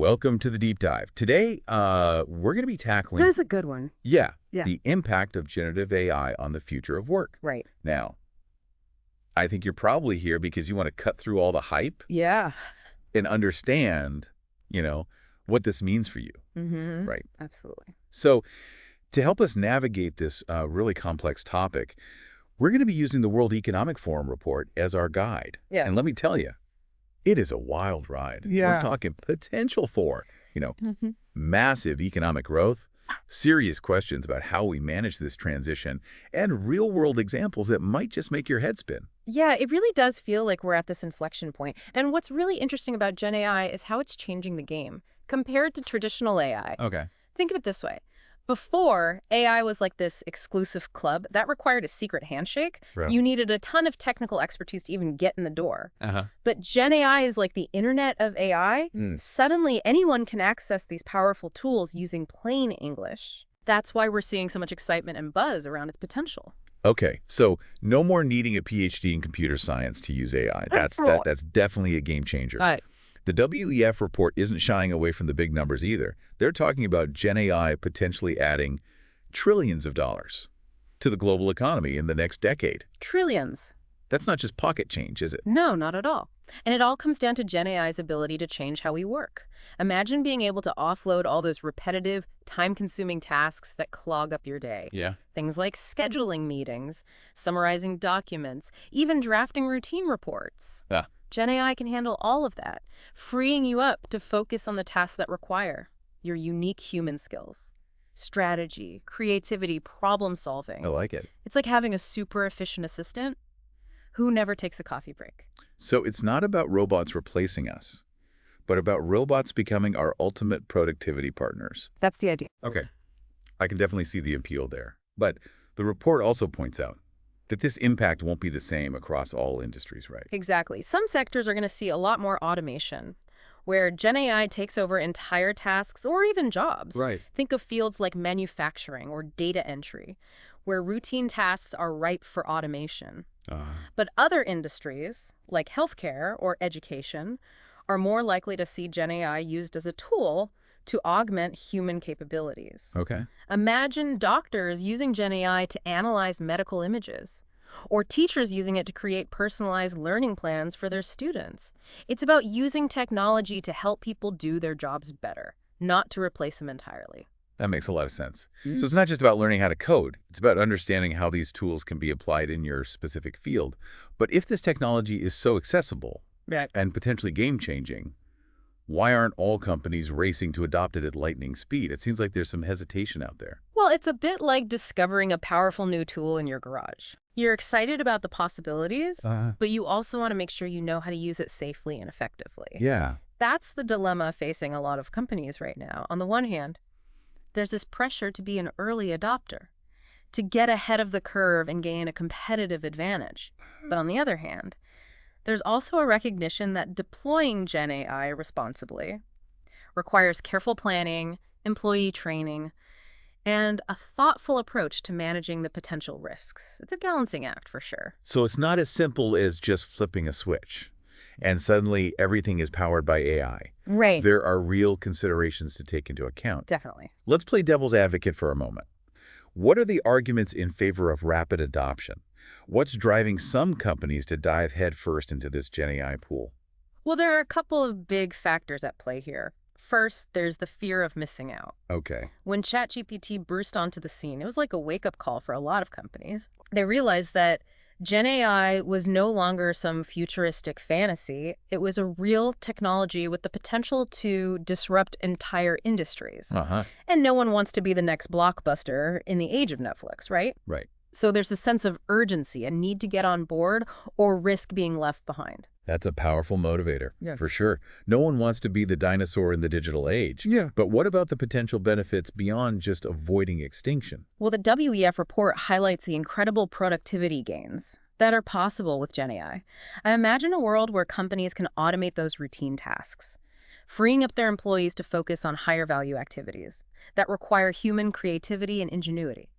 Welcome to the deep dive. Today, we're going to be tackling... That is a good one. Yeah, Yeah. the impact of generative AI on the future of work. Right. Now, I think you're probably here because you want to cut through all the hype Yeah. and understand, what this means for you. Mm-hmm. Right. Absolutely. So, to help us navigate this really complex topic, we're going to be using the World Economic Forum report as our guide. Yeah. And let me tell you, it is a wild ride. Yeah. We're talking potential for, Mm-hmm. massive economic growth, serious questions about how we manage this transition, and real-world examples that might just make your head spin. Yeah, it really does feel like we're at this inflection point. And what's really interesting about GenAI is how it's changing the game compared to traditional AI. Okay. Think of it this way. Before, AI was like this exclusive club that required a secret handshake. Right. You needed a ton of technical expertise to even get in the door. Uh-huh. But GenAI is like the internet of AI. Suddenly, anyone can access these powerful tools using plain English. That's why we're seeing so much excitement and buzz around its potential. Okay, so no more needing a PhD in computer science to use AI. That's definitely a game changer. Right. The WEF report isn't shying away from the big numbers either. They're talking about GenAI potentially adding trillions of dollars to the global economy in the next decade. Trillions. That's not just pocket change, is it? No, not at all. And it all comes down to GenAI's ability to change how we work. Imagine being able to offload all those repetitive, time-consuming tasks that clog up your day. Yeah. Things like scheduling meetings, summarizing documents, even drafting routine reports. Yeah. GenAI can handle all of that, freeing you up to focus on the tasks that require your unique human skills. Strategy, creativity, problem-solving. I like it. It's like having a super efficient assistant who never takes a coffee break. So it's not about robots replacing us, but about robots becoming our ultimate productivity partners. That's the idea. Okay. I can definitely see the appeal there. But the report also points out that this impact won't be the same across all industries, right? Exactly. Some sectors are going to see a lot more automation, where GenAI takes over entire tasks or even jobs. Right. Think of fields like manufacturing or data entry, where routine tasks are ripe for automation. But other industries, like healthcare or education, are more likely to see GenAI used as a tool to augment human capabilities. Okay. Imagine doctors using GenAI to analyze medical images, or teachers using it to create personalized learning plans for their students. It's about using technology to help people do their jobs better, not to replace them entirely. That makes a lot of sense. So it's not just about learning how to code. It's about understanding how these tools can be applied in your specific field. But if this technology is so accessible and potentially game-changing, why aren't all companies racing to adopt it at lightning speed? It seems like there's some hesitation out there. Well, it's a bit like discovering a powerful new tool in your garage. You're excited about the possibilities, but you also want to make sure you know how to use it safely and effectively. Yeah. That's the dilemma facing a lot of companies right now. On the one hand, there's this pressure to be an early adopter, to get ahead of the curve and gain a competitive advantage. But on the other hand, there's also a recognition that deploying GenAI responsibly requires careful planning, employee training, and a thoughtful approach to managing the potential risks. It's a balancing act for sure. So it's not as simple as just flipping a switch and suddenly everything is powered by AI. Right. There are real considerations to take into account. Definitely. Let's play devil's advocate for a moment. What are the arguments in favor of rapid adoption? What's driving some companies to dive headfirst into this GenAI pool? Well, there are a couple of big factors at play here. First, there's the fear of missing out. Okay. When ChatGPT burst onto the scene, it was like a wake-up call for a lot of companies. They realized that GenAI was no longer some futuristic fantasy. It was a real technology with the potential to disrupt entire industries. And no one wants to be the next blockbuster in the age of Netflix, right? Right. So there's a sense of urgency, a need to get on board or risk being left behind. That's a powerful motivator, for sure. No one wants to be the dinosaur in the digital age. Yeah. But what about the potential benefits beyond just avoiding extinction? Well, the WEF report highlights the incredible productivity gains that are possible with GenAI. I imagine a world where companies can automate those routine tasks, freeing up their employees to focus on higher value activities that require human creativity and ingenuity.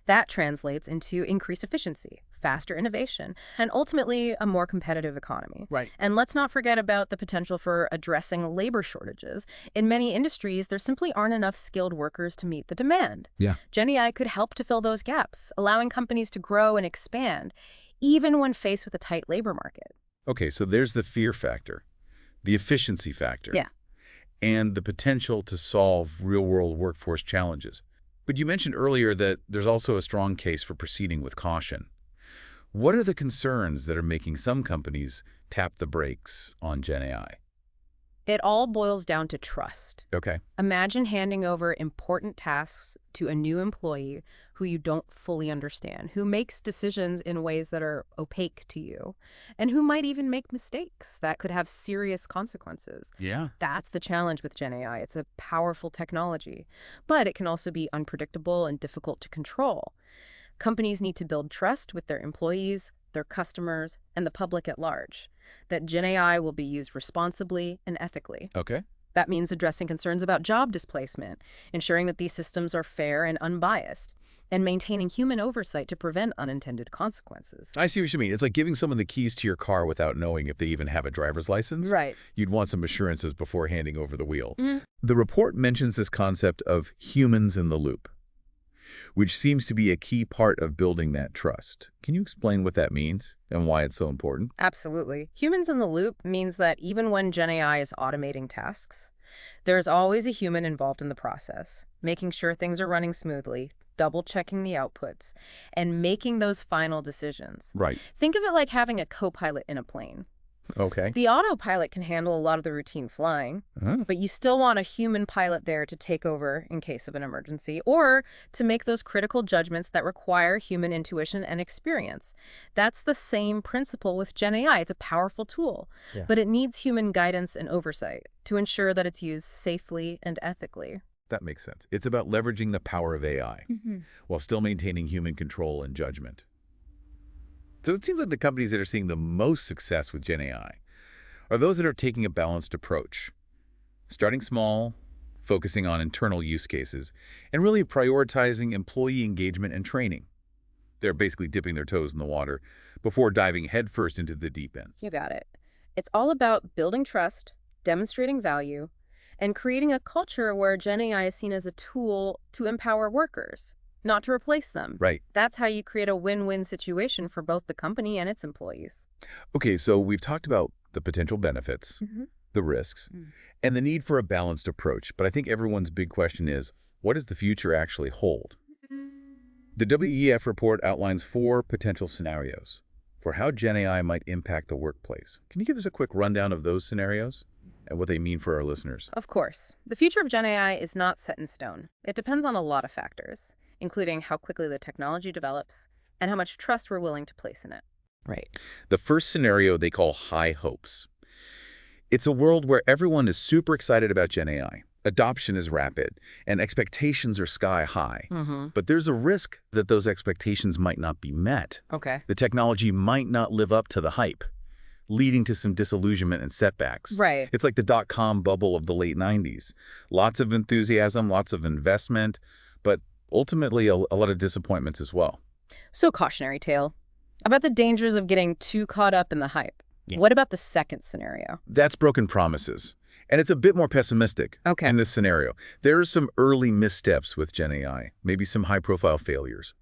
That translates into increased efficiency, faster innovation, and ultimately a more competitive economy. Right. And let's not forget about the potential for addressing labor shortages. In many industries, there simply aren't enough skilled workers to meet the demand. Yeah. GenAI could help to fill those gaps, allowing companies to grow and expand, even when faced with a tight labor market. Okay, so there's the fear factor, the efficiency factor, Yeah. and the potential to solve real-world workforce challenges. But you mentioned earlier that there's also a strong case for proceeding with caution. What are the concerns that are making some companies tap the brakes on GenAI? It all boils down to trust. Okay. Imagine handing over important tasks to a new employee who you don't fully understand, who makes decisions in ways that are opaque to you, and who might even make mistakes that could have serious consequences. Yeah. That's the challenge with GenAI. It's a powerful technology, but it can also be unpredictable and difficult to control. Companies need to build trust with their employees, their customers, and the public at large, that GenAI will be used responsibly and ethically. Okay. That means addressing concerns about job displacement, ensuring that these systems are fair and unbiased, and maintaining human oversight to prevent unintended consequences. I see what you mean. It's like giving someone the keys to your car without knowing if they even have a driver's license. Right. You'd want some assurances before handing over the wheel. Mm. The report mentions this concept of humans in the loop, which seems to be a key part of building that trust. Can you explain what that means and why it's so important? Absolutely. Humans in the loop means that even when GenAI is automating tasks, there's always a human involved in the process, making sure things are running smoothly, double-checking the outputs, and making those final decisions. Right. Think of it like having a co-pilot in a plane. Okay. The autopilot can handle a lot of the routine flying, but you still want a human pilot there to take over in case of an emergency or to make those critical judgments that require human intuition and experience. That's the same principle with GenAI. It's a powerful tool, but it needs human guidance and oversight to ensure that it's used safely and ethically. That makes sense. It's about leveraging the power of AI while still maintaining human control and judgment. So it seems like the companies that are seeing the most success with GenAI are those that are taking a balanced approach, starting small, focusing on internal use cases, and really prioritizing employee engagement and training. They're basically dipping their toes in the water before diving headfirst into the deep end. You got it. It's all about building trust, demonstrating value, and creating a culture where GenAI is seen as a tool to empower workers, not to replace them. Right. That's how you create a win-win situation for both the company and its employees. Okay, so we've talked about the potential benefits, the risks, and the need for a balanced approach. But I think everyone's big question is, what does the future actually hold? The WEF report outlines 4 potential scenarios for how GenAI might impact the workplace. Can you give us a quick rundown of those scenarios and what they mean for our listeners? Of course. The future of GenAI is not set in stone. It depends on a lot of factors, including how quickly the technology develops and how much trust we're willing to place in it. Right. The first scenario they call high hopes. It's a world where everyone is super excited about GenAI. Adoption is rapid, and expectations are sky high. But there's a risk that those expectations might not be met. Okay. The technology might not live up to the hype, leading to some disillusionment and setbacks. Right. It's like the dot-com bubble of the late 90s. Lots of enthusiasm, lots of investment, but ultimately a lot of disappointments as well. So, cautionary tale about the dangers of getting too caught up in the hype. What about the second scenario? That's broken promises. And it's a bit more pessimistic in this scenario. There are some early missteps with GenAI, maybe some high-profile failures,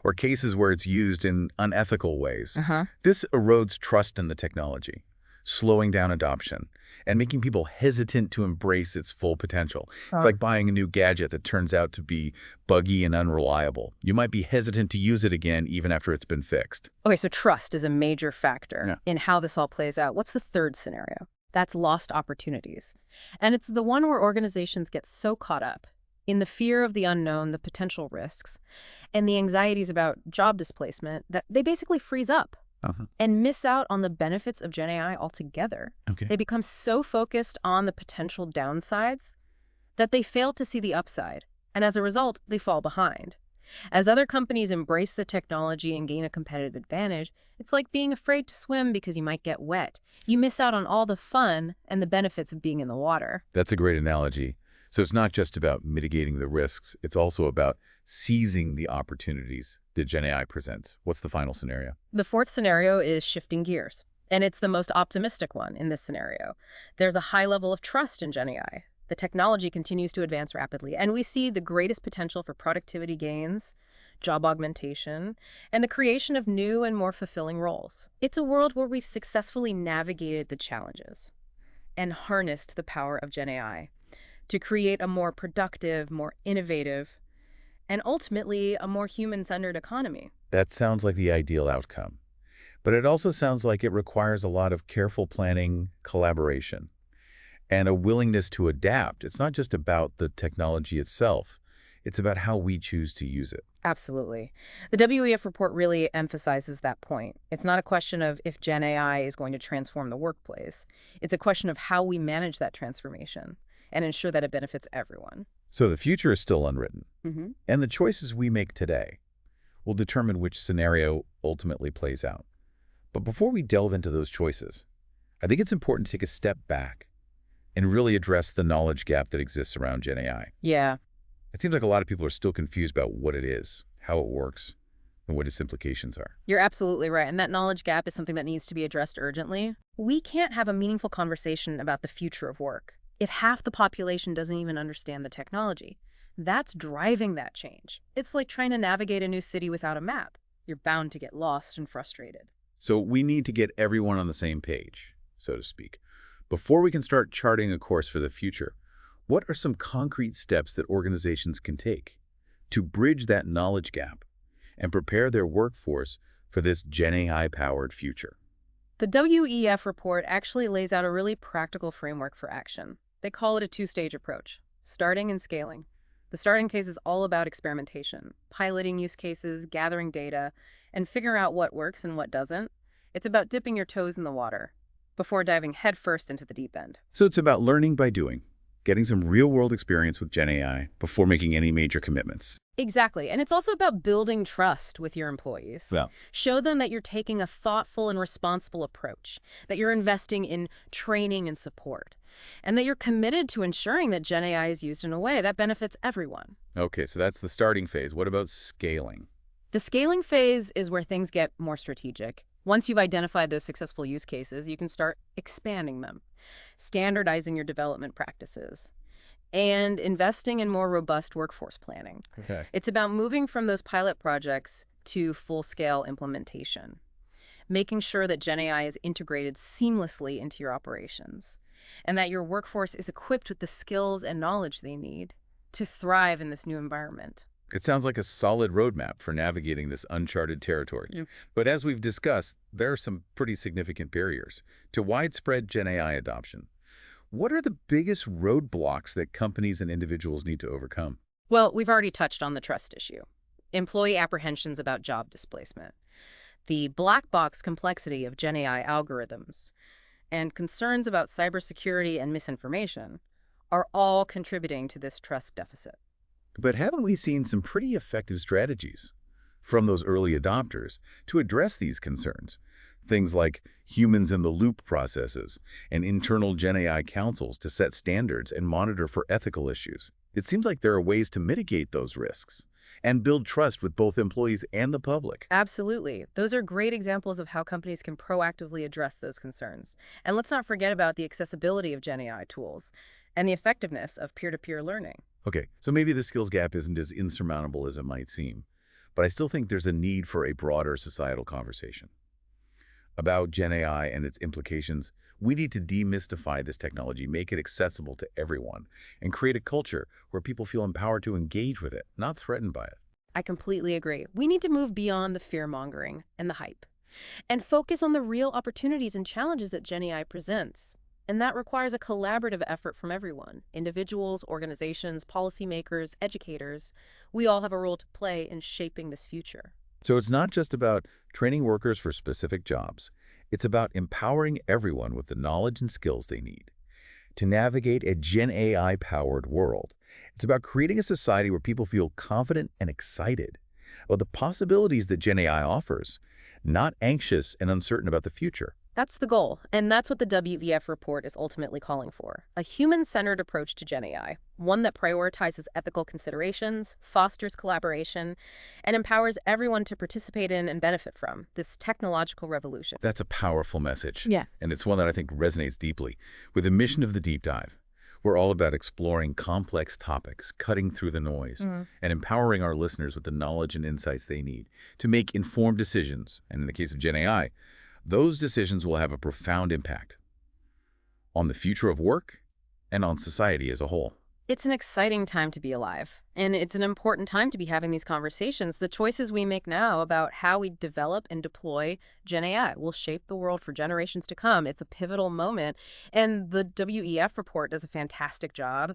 or cases where it's used in unethical ways. This erodes trust in the technology, slowing down adoption, and making people hesitant to embrace its full potential. It's like buying a new gadget that turns out to be buggy and unreliable. You might be hesitant to use it again even after it's been fixed. Okay, so trust is a major factor in how this all plays out. What's the third scenario? That's lost opportunities. And it's the one where organizations get so caught up in the fear of the unknown, the potential risks, and the anxieties about job displacement that they basically freeze up and miss out on the benefits of GenAI altogether. They become so focused on the potential downsides that they fail to see the upside. And as a result, they fall behind. As other companies embrace the technology and gain a competitive advantage, it's like being afraid to swim because you might get wet. You miss out on all the fun and the benefits of being in the water. That's a great analogy. So it's not just about mitigating the risks. It's also about seizing the opportunities did GenAI present? What's the final scenario? The fourth scenario is shifting gears, and it's the most optimistic one in this scenario. There's a high level of trust in GenAI. The technology continues to advance rapidly, and we see the greatest potential for productivity gains, job augmentation, and the creation of new and more fulfilling roles. It's a world where we've successfully navigated the challenges and harnessed the power of GenAI to create a more productive, more innovative, and ultimately a more human-centered economy. That sounds like the ideal outcome. But it also sounds like it requires a lot of careful planning, collaboration, and a willingness to adapt. It's not just about the technology itself. It's about how we choose to use it. Absolutely. The WEF report really emphasizes that point. It's not a question of if Gen AI is going to transform the workplace. It's a question of how we manage that transformation and ensure that it benefits everyone. So the future is still unwritten. Mm-hmm. And the choices we make today will determine which scenario ultimately plays out. But before we delve into those choices, I think it's important to take a step back and really address the knowledge gap that exists around Gen AI. Yeah. It seems like a lot of people are still confused about what it is, how it works, and what its implications are. You're absolutely right. And that knowledge gap is something that needs to be addressed urgently. We can't have a meaningful conversation about the future of work if half the population doesn't even understand the technology. That's driving that change. It's like trying to navigate a new city without a map. You're bound to get lost and frustrated. So we need to get everyone on the same page, so to speak. Before we can start charting a course for the future, what are some concrete steps that organizations can take to bridge that knowledge gap and prepare their workforce for this Gen AI-powered future? The WEF report actually lays out a really practical framework for action. They call it a two-stage approach, starting and scaling. The starting case is all about experimentation, piloting use cases, gathering data, and figuring out what works and what doesn't. It's about dipping your toes in the water before diving headfirst into the deep end. So it's about learning by doing, getting some real-world experience with Gen AI before making any major commitments. Exactly. And it's also about building trust with your employees. Yeah. Show them that you're taking a thoughtful and responsible approach, that you're investing in training and support, and that you're committed to ensuring that Gen AI is used in a way that benefits everyone. Okay, so that's the starting phase. What about scaling? The scaling phase is where things get more strategic. Once you've identified those successful use cases, you can start expanding them, standardizing your development practices, and investing in more robust workforce planning. Okay. It's about moving from those pilot projects to full-scale implementation, making sure that Gen AI is integrated seamlessly into your operations, and that your workforce is equipped with the skills and knowledge they need to thrive in this new environment. It sounds like a solid roadmap for navigating this uncharted territory. Yeah. But as we've discussed, there are some pretty significant barriers to widespread Gen AI adoption. What are the biggest roadblocks that companies and individuals need to overcome? Well, we've already touched on the trust issue, employee apprehensions about job displacement, the black box complexity of Gen AI algorithms, and concerns about cybersecurity and misinformation are all contributing to this trust deficit. But haven't we seen some pretty effective strategies from those early adopters to address these concerns? Things like humans-in-the-loop processes and internal Gen AI councils to set standards and monitor for ethical issues. It seems like there are ways to mitigate those risks and build trust with both employees and the public. Absolutely. Those are great examples of how companies can proactively address those concerns. And let's not forget about the accessibility of Gen AI tools and the effectiveness of peer-to-peer learning. Okay, so maybe the skills gap isn't as insurmountable as it might seem, but I still think there's a need for a broader societal conversation about Gen AI and its implications. We need to demystify this technology, make it accessible to everyone, and create a culture where people feel empowered to engage with it, not threatened by it. I completely agree. We need to move beyond the fear-mongering and the hype and focus on the real opportunities and challenges that Gen AI presents. And that requires a collaborative effort from everyone, individuals, organizations, policymakers, educators. We all have a role to play in shaping this future. So it's not just about training workers for specific jobs. It's about empowering everyone with the knowledge and skills they need to navigate a Gen AI-powered world. It's about creating a society where people feel confident and excited about the possibilities that Gen AI offers, not anxious and uncertain about the future. That's the goal, and that's what the WEF report is ultimately calling for. A human-centered approach to GenAI, one that prioritizes ethical considerations, fosters collaboration, and empowers everyone to participate in and benefit from this technological revolution. That's a powerful message. Yeah. And it's one that I think resonates deeply. With the mission of the deep dive, we're all about exploring complex topics, cutting through the noise, and empowering our listeners with the knowledge and insights they need to make informed decisions. And in the case of GenAI, those decisions will have a profound impact on the future of work and on society as a whole. It's an exciting time to be alive, and it's an important time to be having these conversations. The choices we make now about how we develop and deploy GenAI will shape the world for generations to come. It's a pivotal moment, and the WEF report does a fantastic job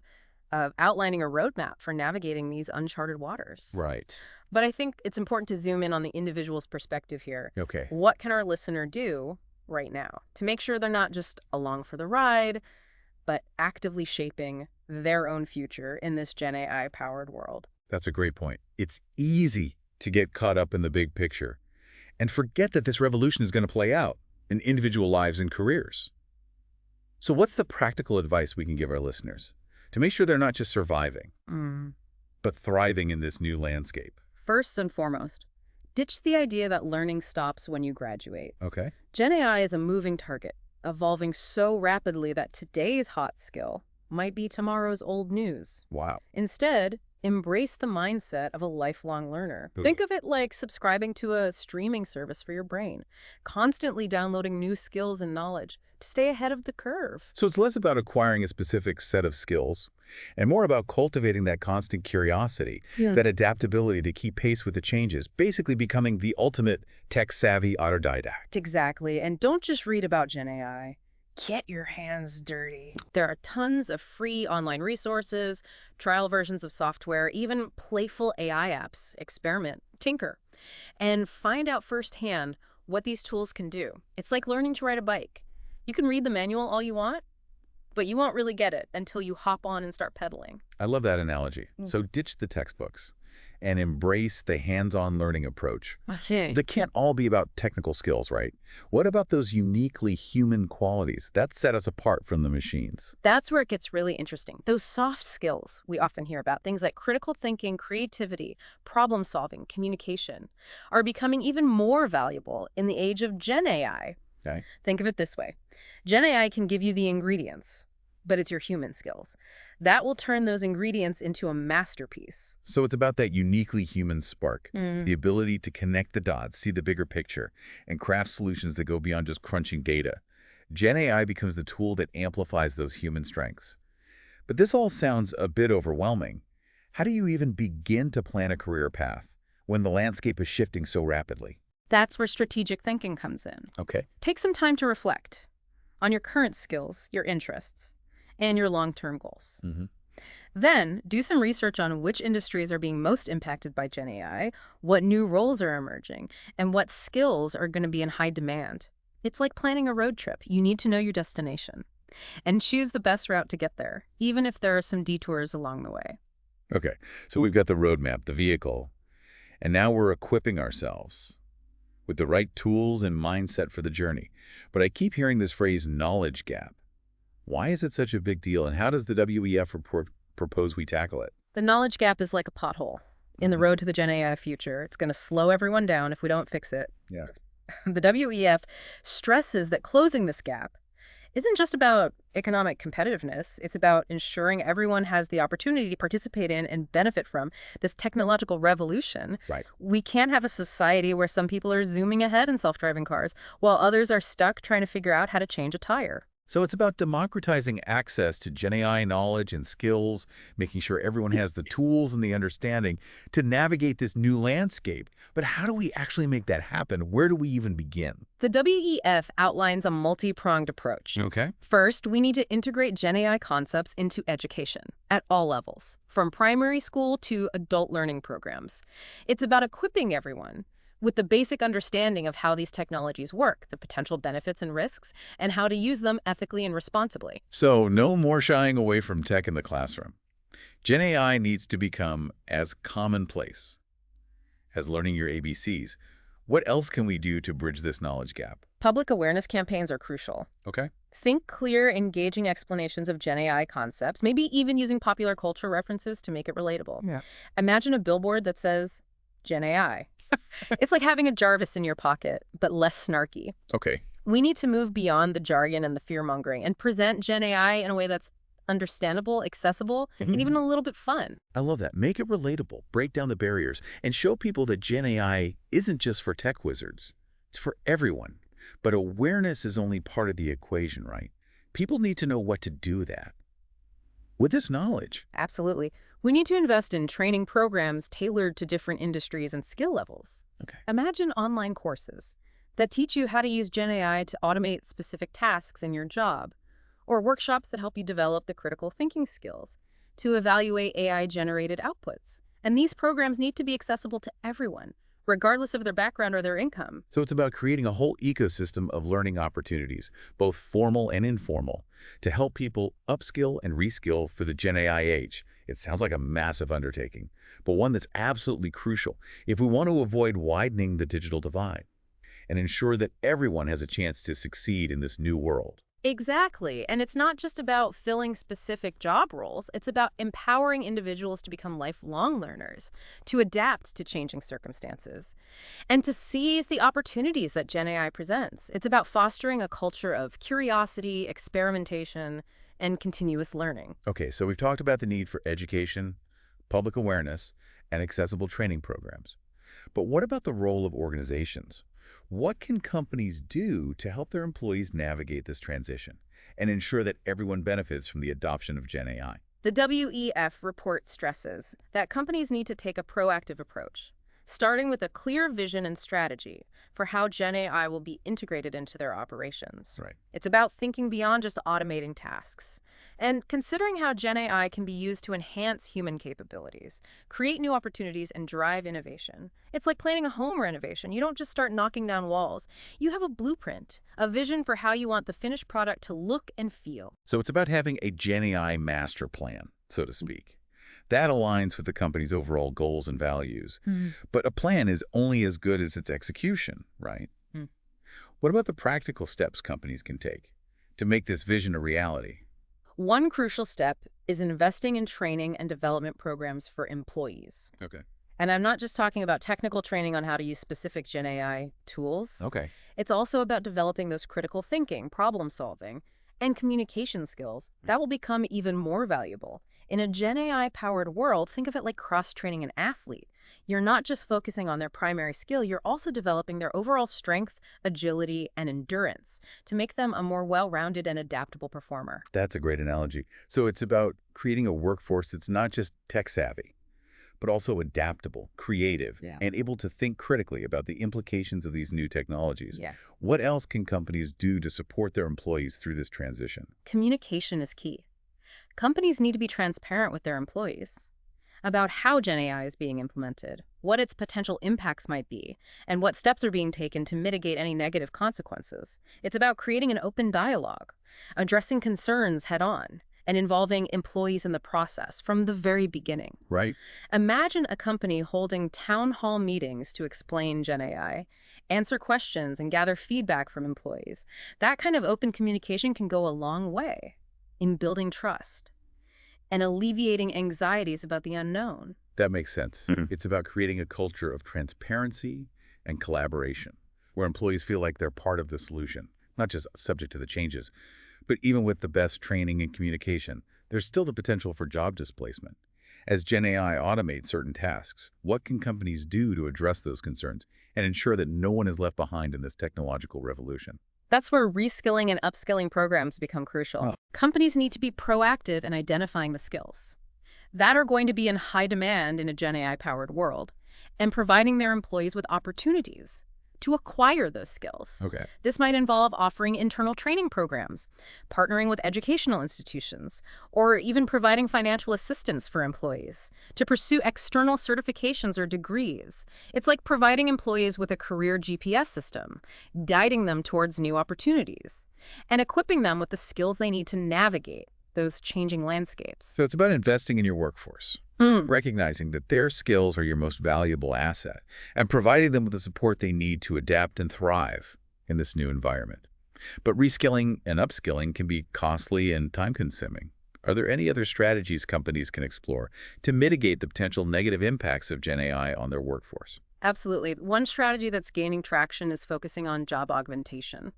of outlining a roadmap for navigating these uncharted waters. Right. But I think it's important to zoom in on the individual's perspective here. Okay. What can our listener do right now to make sure they're not just along for the ride, but actively shaping their own future in this GenAI-powered world? That's a great point. It's easy to get caught up in the big picture and forget that this revolution is going to play out in individual lives and careers. So what's the practical advice we can give our listeners to make sure they're not just surviving, but thriving in this new landscape? First and foremost, ditch the idea that learning stops when you graduate. Okay. GenAI is a moving target, evolving so rapidly that today's hot skill might be tomorrow's old news. Wow. Instead, embrace the mindset of a lifelong learner. Think of it like subscribing to a streaming service for your brain, constantly downloading new skills and knowledge to stay ahead of the curve. So it's less about acquiring a specific set of skills and more about cultivating that constant curiosity, that adaptability to keep pace with the changes, basically becoming the ultimate tech-savvy autodidact. Exactly. And don't just read about GenAI. Get your hands dirty. There are tons of free online resources, trial versions of software, even playful AI apps. Experiment, tinker, and find out firsthand what these tools can do. It's like learning to ride a bike. You can read the manual all you want, but you won't really get it until you hop on and start pedaling. I love that analogy. So ditch the textbooks and embrace the hands-on learning approach. They can't all be about technical skills, right? What about those uniquely human qualities that set us apart from the machines? That's where it gets really interesting. Those soft skills we often hear about, things like critical thinking, creativity, problem solving, communication, are becoming even more valuable in the age of GenAI. Okay. Think of it this way. GenAI can give you the ingredients, but it's your human skills. That will turn those ingredients into a masterpiece. So it's about that uniquely human spark, the ability to connect the dots, see the bigger picture, and craft solutions that go beyond just crunching data. GenAI becomes the tool that amplifies those human strengths. But this all sounds a bit overwhelming. How do you even begin to plan a career path when the landscape is shifting so rapidly? That's where strategic thinking comes in. Okay. Take some time to reflect on your current skills, your interests, and your long-term goals. Then, do some research on which industries are being most impacted by GenAI, what new roles are emerging, and what skills are going to be in high demand. It's like planning a road trip. You need to know your destination and choose the best route to get there, even if there are some detours along the way. Okay, so we've got the roadmap, the vehicle, and now we're equipping ourselves with the right tools and mindset for the journey. But I keep hearing this phrase, knowledge gap. Why is it such a big deal, and how does the WEF report propose we tackle it? The knowledge gap is like a pothole in the road to the GenAI future. It's going to slow everyone down if we don't fix it. Yeah. The WEF stresses that closing this gap isn't just about economic competitiveness. It's about ensuring everyone has the opportunity to participate in and benefit from this technological revolution. Right. We can't have a society where some people are zooming ahead in self-driving cars while others are stuck trying to figure out how to change a tire. So it's about democratizing access to GenAI knowledge and skills, making sure everyone has the tools and the understanding to navigate this new landscape. But how do we actually make that happen? Where do we even begin? The WEF outlines a multi-pronged approach. Okay. First, we need to integrate GenAI concepts into education at all levels, from primary school to adult learning programs. It's about equipping everyone with the basic understanding of how these technologies work, the potential benefits and risks, and how to use them ethically and responsibly. So no more shying away from tech in the classroom. GenAI needs to become as commonplace as learning your ABCs. What else can we do to bridge this knowledge gap? Public awareness campaigns are crucial. Okay. Think clear, engaging explanations of GenAI concepts, maybe even using popular culture references to make it relatable. Yeah. Imagine a billboard that says, GenAI. It's like having a Jarvis in your pocket, but less snarky. Okay. We need to move beyond the jargon and the fear-mongering and present GenAI in a way that's understandable, accessible, and even a little bit fun. I love that. Make it relatable, break down the barriers, and show people that Gen AI isn't just for tech wizards. It's for everyone. But awareness is only part of the equation, right? People need to know what to do with that. With this knowledge. Absolutely. We need to invest in training programs tailored to different industries and skill levels. Okay. Imagine online courses that teach you how to use GenAI to automate specific tasks in your job, or workshops that help you develop the critical thinking skills to evaluate AI-generated outputs. And these programs need to be accessible to everyone, regardless of their background or their income. So it's about creating a whole ecosystem of learning opportunities, both formal and informal, to help people upskill and reskill for the Gen AI age. It sounds like a massive undertaking, but one that's absolutely crucial if we want to avoid widening the digital divide and ensure that everyone has a chance to succeed in this new world. Exactly. And it's not just about filling specific job roles. It's about empowering individuals to become lifelong learners, to adapt to changing circumstances, and to seize the opportunities that GenAI presents. It's about fostering a culture of curiosity, experimentation, and continuous learning. Okay, so we've talked about the need for education, public awareness, and accessible training programs. But what about the role of organizations? What can companies do to help their employees navigate this transition and ensure that everyone benefits from the adoption of Gen AI? The WEF report stresses that companies need to take a proactive approach, starting with a clear vision and strategy for how Gen AI will be integrated into their operations. Right. It's about thinking beyond just automating tasks and considering how Gen AI can be used to enhance human capabilities, create new opportunities, and drive innovation. It's like planning a home renovation. You don't just start knocking down walls. You have a blueprint, a vision for how you want the finished product to look and feel. So it's about having a Gen AI master plan, so to speak. That aligns with the company's overall goals and values. But a plan is only as good as its execution, right? What about the practical steps companies can take to make this vision a reality? One crucial step is investing in training and development programs for employees. Okay. And I'm not just talking about technical training on how to use specific Gen AI tools. Okay. It's also about developing those critical thinking, problem solving, and communication skills that will become even more valuable. In a Gen AI-powered world, think of it like cross-training an athlete. You're not just focusing on their primary skill, you're also developing their overall strength, agility, and endurance to make them a more well-rounded and adaptable performer. That's a great analogy. So it's about creating a workforce that's not just tech-savvy, but also adaptable, creative, and able to think critically about the implications of these new technologies. What else can companies do to support their employees through this transition? Communication is key. Companies need to be transparent with their employees about how Gen AI is being implemented, what its potential impacts might be, and what steps are being taken to mitigate any negative consequences. It's about creating an open dialogue, addressing concerns head-on, and involving employees in the process from the very beginning. Right. Imagine a company holding town hall meetings to explain Gen AI, answer questions, and gather feedback from employees. That kind of open communication can go a long way in building trust and alleviating anxieties about the unknown. That makes sense. It's about creating a culture of transparency and collaboration, where employees feel like they're part of the solution, not just subject to the changes. But even with the best training and communication, there's still the potential for job displacement. As Gen AI automates certain tasks, what can companies do to address those concerns and ensure that no one is left behind in this technological revolution? That's where reskilling and upskilling programs become crucial. Companies need to be proactive in identifying the skills that are going to be in high demand in a Gen AI-powered world and providing their employees with opportunities to acquire those skills. Okay. This might involve offering internal training programs, partnering with educational institutions, or even providing financial assistance for employees to pursue external certifications or degrees. It's like providing employees with a career GPS system, guiding them towards new opportunities, and equipping them with the skills they need to navigate those changing landscapes. So it's about investing in your workforce, recognizing that their skills are your most valuable asset, and providing them with the support they need to adapt and thrive. in this new environment. But reskilling and upskilling can be costly and time-consuming. Are there any other strategies companies can explore to mitigate the potential negative impacts of GenAI on their workforce? Absolutely. One strategy that's gaining traction is focusing on job augmentation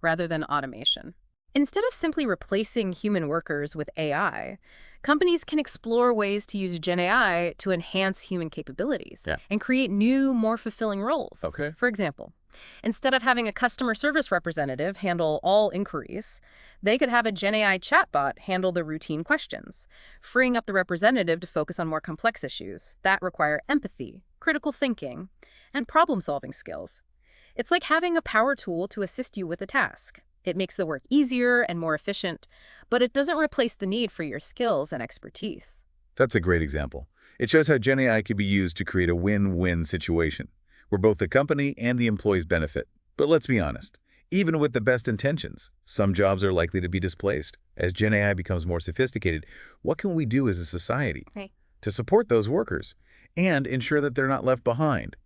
rather than automation. Instead of simply replacing human workers with AI, companies can explore ways to use GenAI to enhance human capabilities and create new, more fulfilling roles. Okay. For example, instead of having a customer service representative handle all inquiries, they could have a GenAI chatbot handle the routine questions, freeing up the representative to focus on more complex issues that require empathy, critical thinking, and problem-solving skills. It's like having a power tool to assist you with a task. It makes the work easier and more efficient, but it doesn't replace the need for your skills and expertise. That's a great example. It shows how GenAI can be used to create a win-win situation, where both the company and the employees benefit. But let's be honest, even with the best intentions, some jobs are likely to be displaced. As GenAI becomes more sophisticated, what can we do as a society to support those workers and ensure that they're not left behind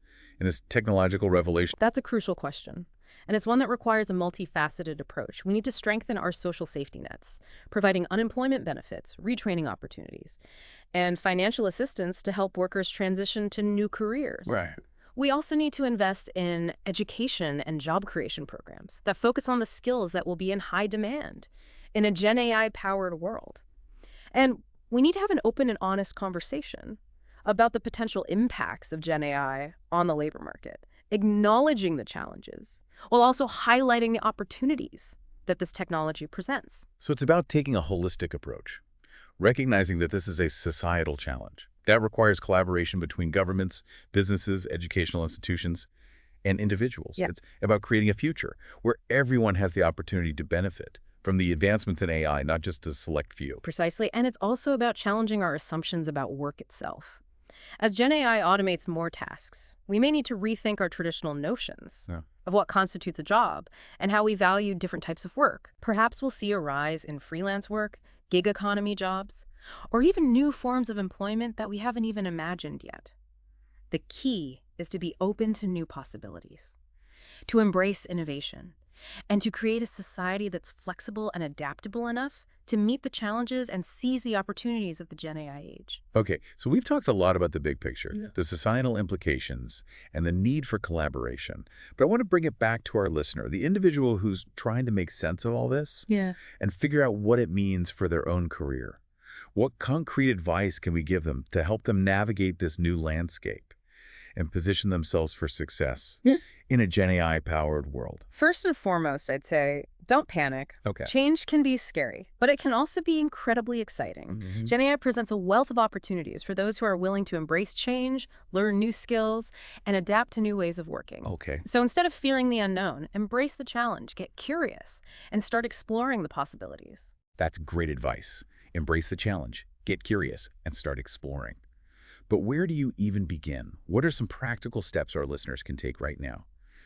in this technological revolution? That's a crucial question, and it's one that requires a multifaceted approach. We need to strengthen our social safety nets, providing unemployment benefits, retraining opportunities, and financial assistance to help workers transition to new careers. Right. We also need to invest in education and job creation programs that focus on the skills that will be in high demand in a Gen AI-powered world. And we need to have an open and honest conversation about the potential impacts of Gen AI on the labor market, acknowledging the challenges, while also highlighting the opportunities that this technology presents. So it's about taking a holistic approach, recognizing that this is a societal challenge that requires collaboration between governments, businesses, educational institutions, and individuals. It's about creating a future where everyone has the opportunity to benefit from the advancements in AI, not just a select few. Precisely, and it's also about challenging our assumptions about work itself. As Gen AI automates more tasks, we may need to rethink our traditional notions of what constitutes a job and how we value different types of work. Perhaps we'll see a rise in freelance work, gig economy jobs, or even new forms of employment that we haven't even imagined yet. The key is to be open to new possibilities, to embrace innovation, and to create a society that's flexible and adaptable enough to meet the challenges and seize the opportunities of the Gen AI age. Okay, so we've talked a lot about the big picture, the societal implications, and the need for collaboration. But I want to bring it back to our listener, the individual who's trying to make sense of all this and figure out what it means for their own career. What concrete advice can we give them to help them navigate this new landscape and position themselves for success in a Gen AI-powered world? First and foremost, I'd say, don't panic. Okay. Change can be scary, but it can also be incredibly exciting. Gen AI presents a wealth of opportunities for those who are willing to embrace change, learn new skills, and adapt to new ways of working. Okay. So instead of fearing the unknown, embrace the challenge, get curious, and start exploring the possibilities. That's great advice. Embrace the challenge, get curious, and start exploring. But where do you even begin? What are some practical steps our listeners can take right now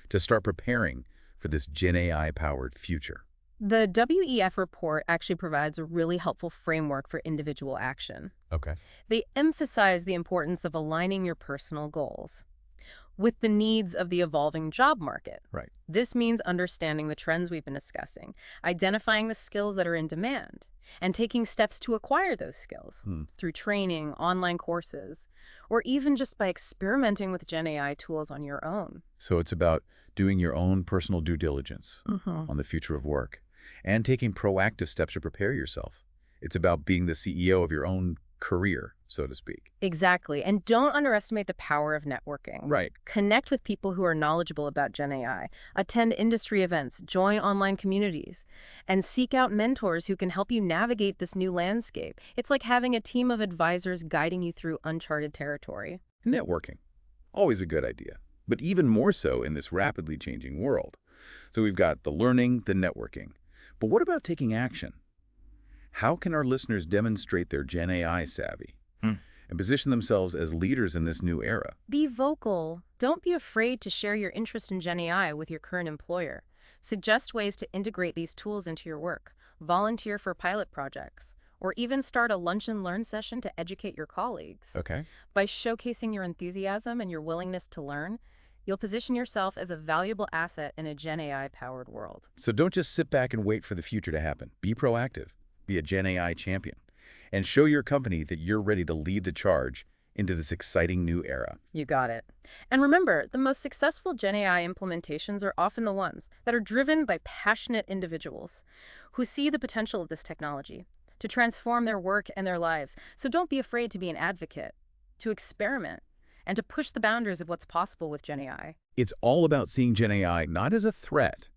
to start preparing for this Gen AI-powered future? The WEF report actually provides a really helpful framework for individual action. Okay. They emphasize the importance of aligning your personal goals with the needs of the evolving job market. Right. This means understanding the trends we've been discussing, identifying the skills that are in demand, and taking steps to acquire those skills through training, online courses, or even just by experimenting with Gen AI tools on your own. So it's about doing your own personal due diligence on the future of work and taking proactive steps to prepare yourself. It's about being the CEO of your own career, so to speak. Exactly. And don't underestimate the power of networking. Right. Connect with people who are knowledgeable about Gen AI, attend industry events, join online communities, and seek out mentors who can help you navigate this new landscape. It's like having a team of advisors guiding you through uncharted territory. Networking. Always a good idea, but even more so in this rapidly changing world. So we've got the learning, the networking. But what about taking action? How can our listeners demonstrate their Gen AI savvy and position themselves as leaders in this new era? Be vocal. Don't be afraid to share your interest in Gen AI with your current employer. Suggest ways to integrate these tools into your work. Volunteer for pilot projects, or even start a lunch and learn session to educate your colleagues. Okay. By showcasing your enthusiasm and your willingness to learn, you'll position yourself as a valuable asset in a GenAI-powered world. So don't just sit back and wait for the future to happen. Be proactive. Be a GenAI champion. And show your company that you're ready to lead the charge into this exciting new era. You got it. And remember, the most successful GenAI implementations are often the ones that are driven by passionate individuals who see the potential of this technology to transform their work and their lives. So don't be afraid to be an advocate, to experiment, and to push the boundaries of what's possible with GenAI. It's all about seeing GenAI not as a threat,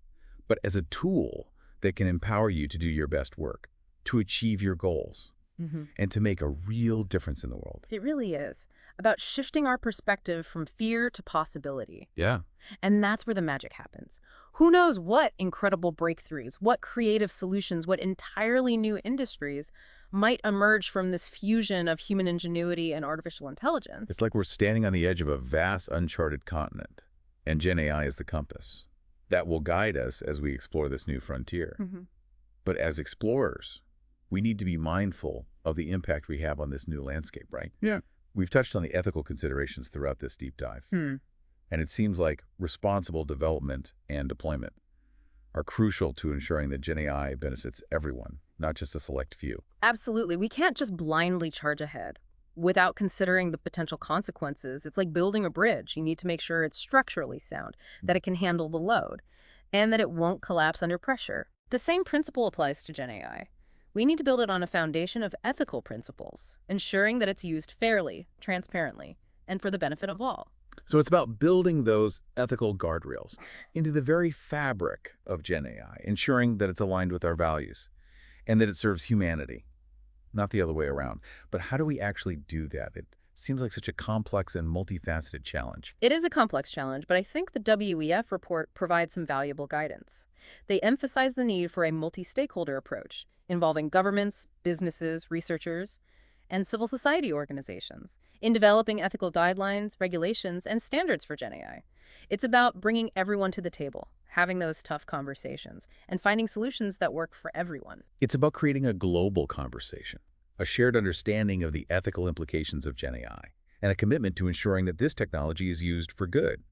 but as a tool that can empower you to do your best work, to achieve your goals, and to make a real difference in the world. It really is about shifting our perspective from fear to possibility. Yeah. And that's where the magic happens. Who knows what incredible breakthroughs, what creative solutions, what entirely new industries might emerge from this fusion of human ingenuity and artificial intelligence. It's like we're standing on the edge of a vast, uncharted continent, and GenAI is the compass that will guide us as we explore this new frontier. But as explorers, we need to be mindful of the impact we have on this new landscape, right? Yeah. We've touched on the ethical considerations throughout this deep dive. And it seems like responsible development and deployment are crucial to ensuring that GenAI benefits everyone, not just a select few. Absolutely. We can't just blindly charge ahead without considering the potential consequences. It's like building a bridge. You need to make sure it's structurally sound, that it can handle the load, and that it won't collapse under pressure. The same principle applies to GenAI. We need to build it on a foundation of ethical principles, ensuring that it's used fairly, transparently, and for the benefit of all. So it's about building those ethical guardrails into the very fabric of GenAI, ensuring that it's aligned with our values and that it serves humanity, not the other way around. But how do we actually do that? It seems like such a complex and multifaceted challenge. It is a complex challenge, but I think the WEF report provides some valuable guidance. They emphasize the need for a multi-stakeholder approach involving governments, businesses, researchers, and civil society organizations in developing ethical guidelines, regulations, and standards for GenAI. It's about bringing everyone to the table, having those tough conversations, and finding solutions that work for everyone. It's about creating a global conversation, a shared understanding of the ethical implications of GenAI, and a commitment to ensuring that this technology is used for good.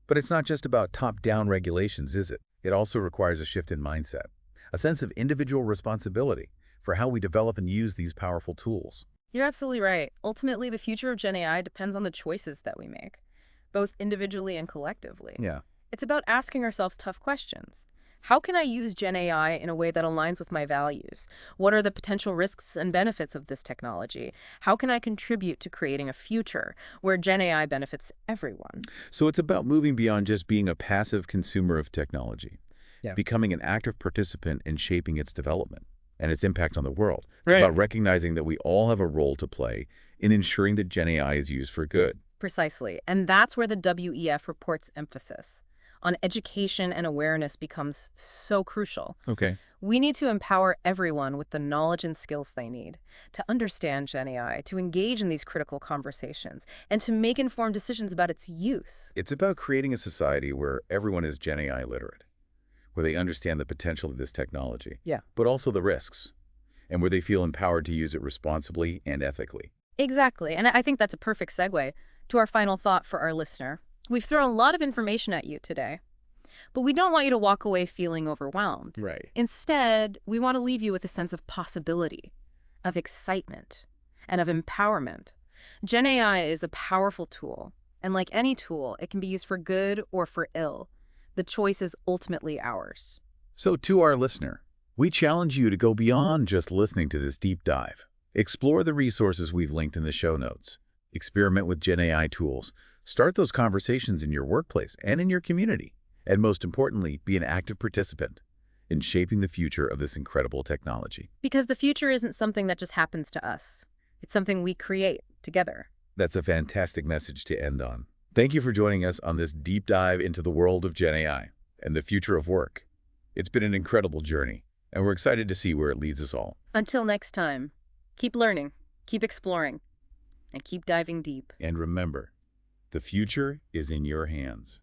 But it's not just about top-down regulations, is it? It also requires a shift in mindset, a sense of individual responsibility for how we develop and use these powerful tools. You're absolutely right. Ultimately, the future of GenAI depends on the choices that we make, both individually and collectively. Yeah. It's about asking ourselves tough questions. How can I use GenAI in a way that aligns with my values? What are the potential risks and benefits of this technology? How can I contribute to creating a future where GenAI benefits everyone? So it's about moving beyond just being a passive consumer of technology, becoming an active participant in shaping its development and its impact on the world. It's about recognizing that we all have a role to play in ensuring that GenAI is used for good. Precisely. And that's where the WEF report's emphasis on education and awareness becomes so crucial. Okay. We need to empower everyone with the knowledge and skills they need to understand GenAI, to engage in these critical conversations, and to make informed decisions about its use. It's about creating a society where everyone is GenAI literate, where they understand the potential of this technology, but also the risks, and where they feel empowered to use it responsibly and ethically. Exactly. And I think that's a perfect segue to our final thought for our listener. We've thrown a lot of information at you today, but we don't want you to walk away feeling overwhelmed. Right. Instead, we want to leave you with a sense of possibility, of excitement, and of empowerment. GenAI is a powerful tool, and like any tool, it can be used for good or for ill. The choice is ultimately ours. So to our listener, we challenge you to go beyond just listening to this deep dive. Explore the resources we've linked in the show notes. Experiment with GenAI tools. Start those conversations in your workplace and in your community. And most importantly, be an active participant in shaping the future of this incredible technology. Because the future isn't something that just happens to us. It's something we create together. That's a fantastic message to end on. Thank you for joining us on this deep dive into the world of GenAI and the future of work. It's been an incredible journey, and we're excited to see where it leads us all. Until next time, keep learning, keep exploring, and keep diving deep. And remember, the future is in your hands.